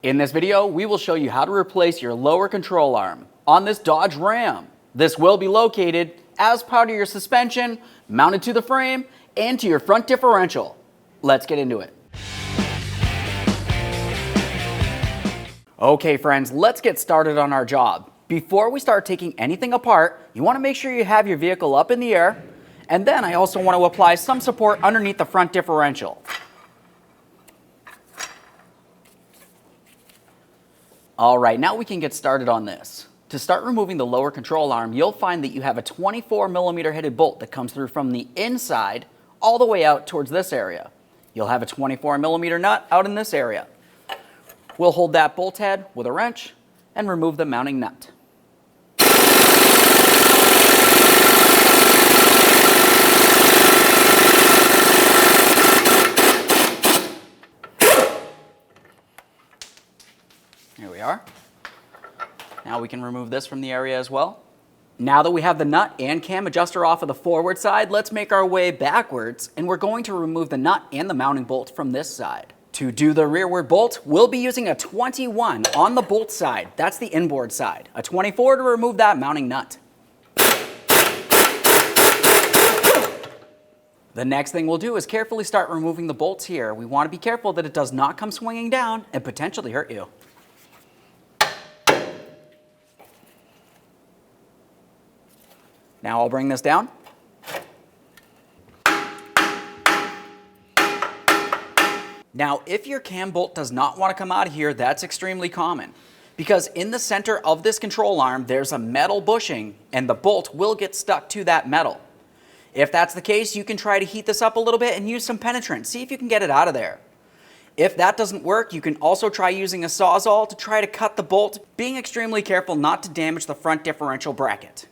In this video, we will show you how to replace your lower control arm on this Dodge Ram. This will be located as part of your suspension, mounted to the frame, and to your front differential. Let's get into it. Okay friends, let's get started on our job. Before we start taking anything apart, you want to make sure you have your vehicle up in the air, and then I also want to apply some support underneath the front differential. Alright, now we can get started on this. To start removing the lower control arm, you'll find that you have a 24mm headed bolt that comes through from the inside all the way out towards this area. You'll have a 24mm nut out in this area. We'll hold that bolt head with a wrench and remove the mounting nut. Here we are. Now we can remove this from the area as well. Now that we have the nut and cam adjuster off of the forward side, let's make our way backwards, and we're going to remove the nut and the mounting bolt from this side. To do the rearward bolt, we'll be using a 21 on the bolt side. That's the inboard side. A 24 to remove that mounting nut. The next thing we'll do is carefully start removing the bolts here. We want to be careful that it does not come swinging down and potentially hurt you. Now I'll bring this down. Now, if your cam bolt does not want to come out of here, that's extremely common, because in the center of this control arm, there's a metal bushing, and the bolt will get stuck to that metal. If that's the case, you can try to heat this up a little bit and use some penetrant. See if you can get it out of there. If that doesn't work, you can also try using a Sawzall to try to cut the bolt, being extremely careful not to damage the front differential bracket.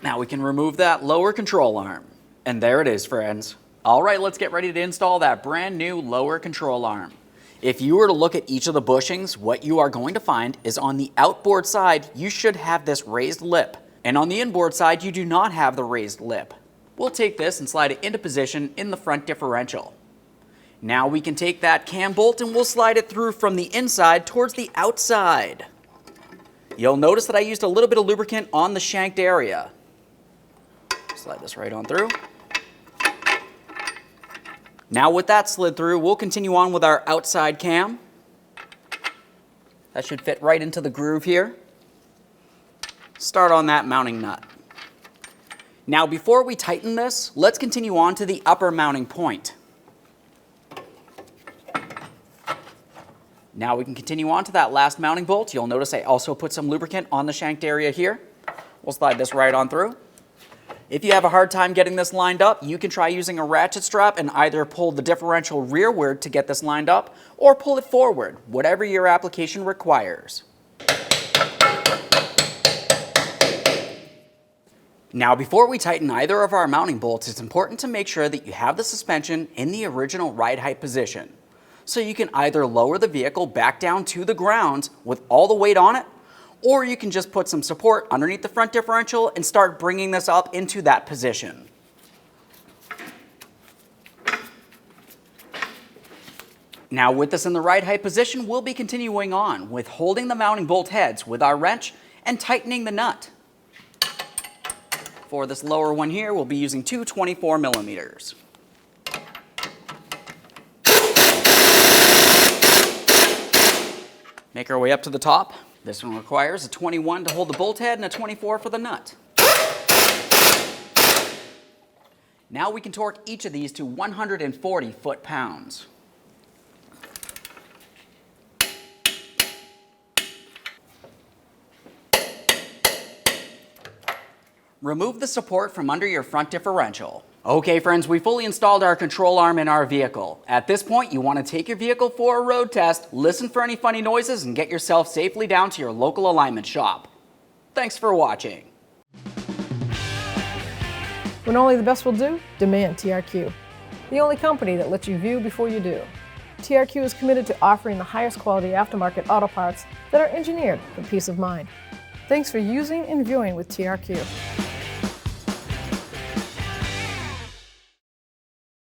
Now we can remove that lower control arm. And there it is, friends. Alright, let's get ready to install that brand new lower control arm. If you were to look at each of the bushings, what you are going to find is on the outboard side, you should have this raised lip. And on the inboard side, you do not have the raised lip. We'll take this and slide it into position in the front differential. Now we can take that cam bolt and we'll slide it through from the inside towards the outside. You'll notice that I used a little bit of lubricant on the shanked area. Slide this right on through. Now with that slid through, we'll continue on with our outside cam. That should fit right into the groove here. Start on that mounting nut. Now before we tighten this, let's continue on to the upper mounting point. Now we can continue on to that last mounting bolt. You'll notice I also put some lubricant on the shanked area here. We'll slide this right on through. If you have a hard time getting this lined up, you can try using a ratchet strap and either pull the differential rearward to get this lined up or pull it forward, whatever your application requires. Now before we tighten either of our mounting bolts, it's important to make sure that you have the suspension in the original ride height position. So you can either lower the vehicle back down to the ground with all the weight on it, or you can just put some support underneath the front differential and start bringing this up into that position. Now with this in the ride height position, we'll be continuing on with holding the mounting bolt heads with our wrench and tightening the nut. For this lower one here, we'll be using two 24mm. Make our way up to the top. This one requires a 21 to hold the bolt head and a 24 for the nut. Now we can torque each of these to 140 foot-pounds. Remove the support from under your front differential. Okay friends, we fully installed our control arm in our vehicle. At this point, you want to take your vehicle for a road test, listen for any funny noises, and get yourself safely down to your local alignment shop. Thanks for watching. When only the best will do, demand TRQ. The only company that lets you view before you do. TRQ is committed to offering the highest quality aftermarket auto parts that are engineered for peace of mind. Thanks for using and viewing with TRQ.